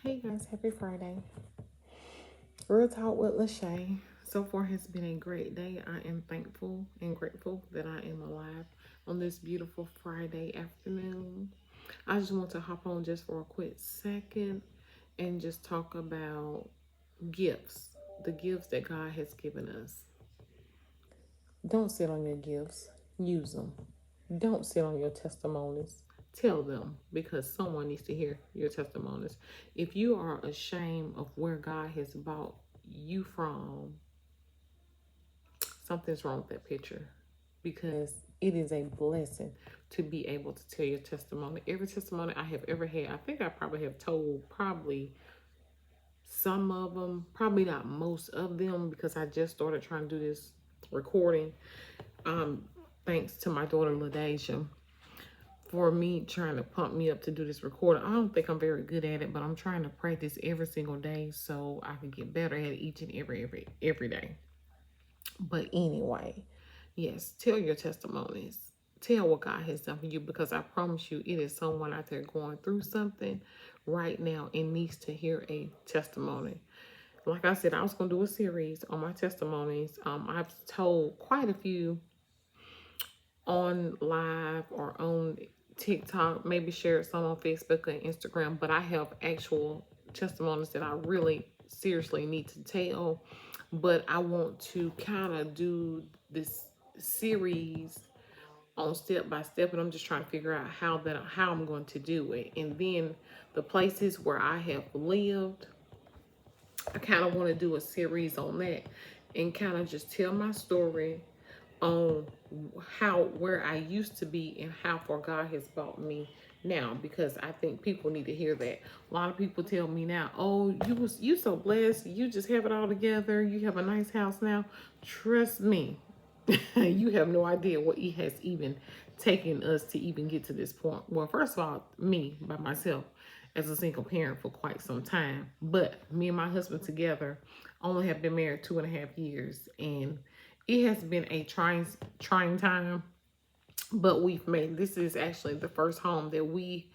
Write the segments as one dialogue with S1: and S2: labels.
S1: Hey guys, happy Friday. Real talk with Lachey. So far has been a great day. I am thankful and grateful that I am alive on this beautiful Friday afternoon. I just want to hop on just for a quick second and just talk about gifts, the gifts that God has given us. Don't sit on your gifts, use them. Don't sit on your testimonies. Tell them because someone needs to hear your testimonies. If you are ashamed of where God has brought you from, something's wrong with that picture because it is a blessing to be able to tell your testimony. Every testimony I have ever had, I think I probably have told probably some of them, probably not most of them because I just started trying to do this recording. Um, Thanks to my daughter LaDasia for me trying to pump me up to do this recording. I don't think I'm very good at it, but I'm trying to practice every single day so I can get better at it each and every day. But anyway, yes, tell your testimonies. Tell what God has done for you because I promise you it is someone out there going through something right now and needs to hear a testimony. Like I said, I was going to do a series on my testimonies. I've told quite a few on live or on TikTok, maybe share some on Facebook and Instagram, but I have actual testimonies that I really seriously need to tell. But I want to kind of do this series on step by step, and I'm just trying to figure out how I'm going to do it. And then the places where I have lived, I kind of want to do a series on that and kind of just tell my story on how where I used to be and how far God has brought me now, because I think people need to hear that. A lot of people tell me now, "Oh, you so blessed. You just have it all together. You have a nice house now." Trust me, you have no idea what He has even taken us to even get to this point. Well, first of all, me by myself as a single parent for quite some time, but me and my husband together only have been married 2.5 years, and it has been a trying time, but we've made this is actually the first home that we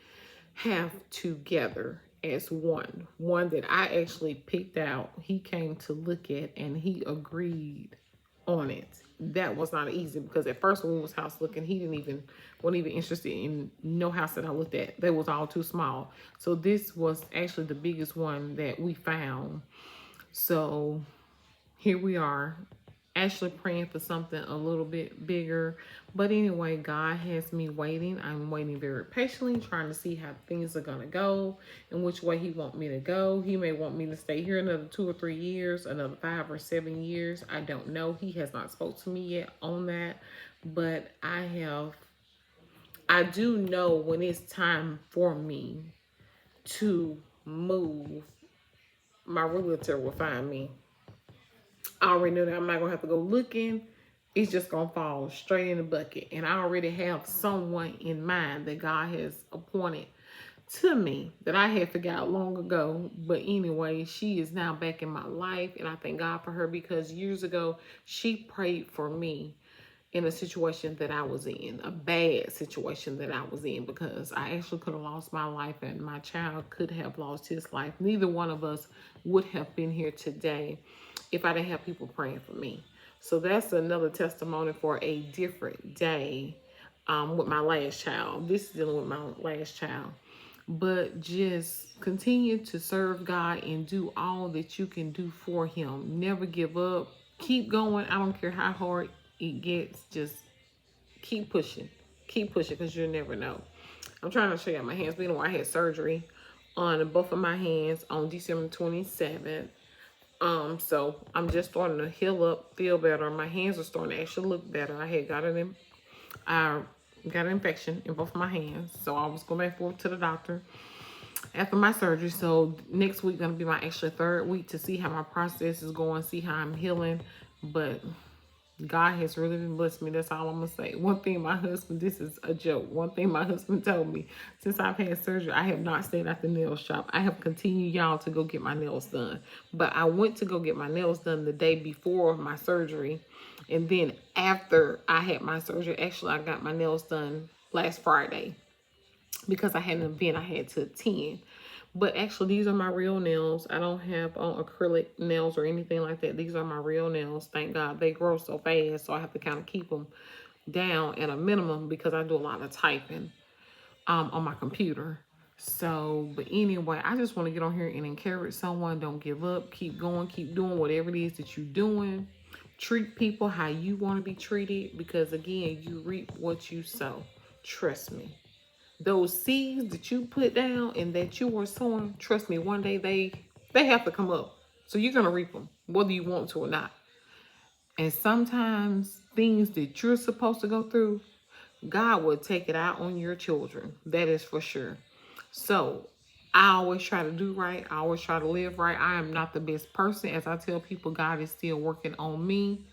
S1: have together as one that I actually picked out. He came to look at and he agreed on it. That was not easy because at first when we was house looking, he didn't even wasn't even interested in no house that I looked at. They was all too small. So this was actually the biggest one that we found. So here we are, actually praying for something a little bit bigger. But anyway, God has me waiting. I'm waiting very patiently, trying to see how things are gonna go and which way He want me to go. He may want me to stay here another 2 or 3 years, another 5 or 7 years. I don't know. He has not spoke to me yet on that, but I do know when it's time for me to move. My realtor will find me. I already know that I'm not gonna have to go looking. It's just gonna fall straight in the bucket. And I already have someone in mind that God has appointed to me that I had forgot long ago. But anyway, she is now back in my life, and I thank God for her because years ago she prayed for me in a situation that I was in, a bad situation that I was in, because I actually could have lost my life and my child could have lost his life. Neither one of us would have been here today if I didn't have people praying for me. So that's another testimony for a different day with my last child. This is dealing with my last child. But just continue to serve God and do all that you can do for Him. Never give up. Keep going. I don't care how hard it gets. Just keep pushing. Keep pushing because you'll never know. I'm trying to show you my hands. But anyway, I had surgery on both of my hands on December 27th. So I'm just starting to heal up, feel better. My hands are starting to actually look better. I got an infection in both of my hands, so I was going back forth to the doctor after my surgery. So next week gonna be my actually third week to see how my process is going, see how I'm healing. But God has really blessed me. That's all I'm gonna say. One thing my husband, this is a joke. One thing my husband told me, since I've had surgery, I have not stayed at the nail shop. I have continued, y'all, to go get my nails done. But I went to go get my nails done the day before my surgery. And then after I had my surgery, actually I got my nails done last Friday because I had an event I had to attend. But actually, these are my real nails. I don't have on acrylic nails or anything like that. These are my real nails. Thank God. They grow so fast, so I have to kind of keep them down at a minimum because I do a lot of typing on my computer. So, but anyway, I just want to get on here and encourage someone. Don't give up. Keep going. Keep doing whatever it is that you're doing. Treat people how you want to be treated, because again, you reap what you sow. Trust me. Those seeds that you put down and that you were sowing, trust me, one day they have to come up. So you're going to reap them, whether you want to or not. And sometimes things that you're supposed to go through, God will take it out on your children. That is for sure. So I always try to do right. I always try to live right. I am not the best person. As I tell people, God is still working on me.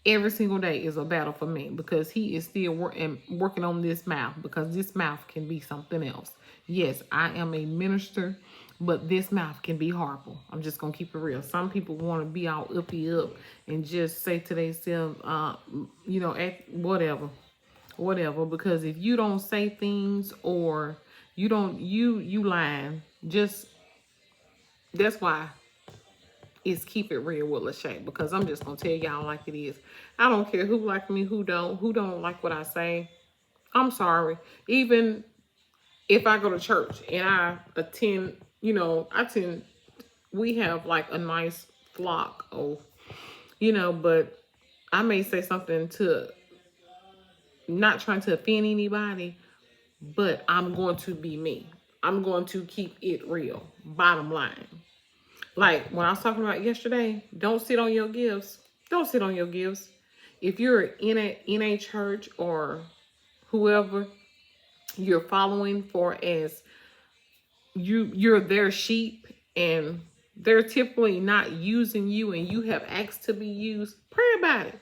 S1: Every single day is a battle for me because he is still working on this mouth, because this mouth can be something else. Yes, I am a minister, but this mouth can be horrible. I'm just going to keep it real. Some people want to be all uppy up and just say to themselves, act whatever. Because if you don't say things, or you lying, just, that's why is keep it real with Lachey, because I'm just gonna tell y'all like it is. I don't care who like me, who don't like what I say. I'm sorry. Even if I go to church and I attend, we have like a nice flock of, but I may say something to, not trying to offend anybody, but I'm going to be me. I'm going to keep it real. Bottom line. Like when I was talking about yesterday, don't sit on your gifts. Don't sit on your gifts. If you're in a church or whoever you're following for, as you're their sheep and they're typically not using you and you have asked to be used, pray about it.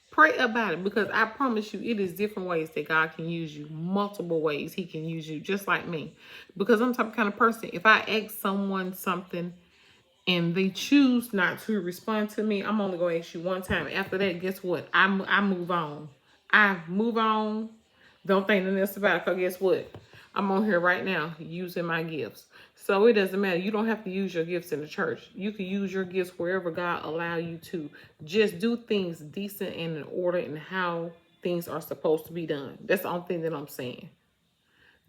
S1: Pray about it, because I promise you, it is different ways that God can use you. Multiple ways he can use you, just like me. Because I'm the type of kind of person, if I ask someone something and they choose not to respond to me, I'm only going to ask you one time. After that, guess what? I move on. I move on. Don't think nothing else about it, because guess what? I'm on here right now using my gifts. So it doesn't matter. You don't have to use your gifts in the church. You can use your gifts wherever God allow you to. Just do things decent and in order and how things are supposed to be done. That's the only thing that I'm saying.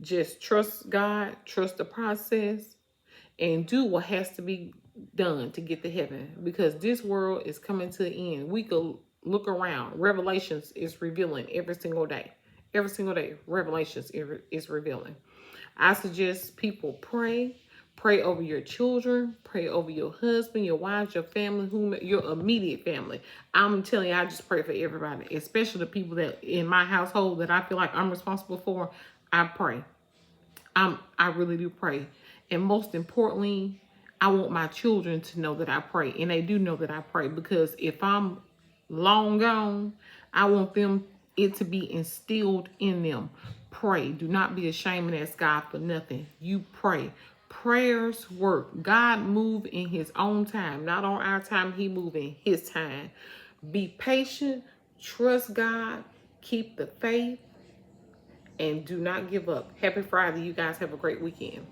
S1: Just trust God, trust the process, and do what has to be done to get to heaven, because this world is coming to an end. We could look around. Revelations is revealing every single day. Every single day, Revelations is revealing. I suggest people pray. Pray over your children. Pray over your husband, your wives, your family, your immediate family. I'm telling you, I just pray for everybody, especially the people that in my household that I feel like I'm responsible for. I pray. I really do pray. And most importantly, I want my children to know that I pray. And they do know that I pray, because if I'm long gone, I want it to be instilled in them. Pray. Do not be ashamed and ask God for nothing. You pray. Prayers work. God move in his own time, not on our time. He move in his time. Be patient. Trust God. Keep the faith. And do not give up. Happy Friday. You guys have a great weekend.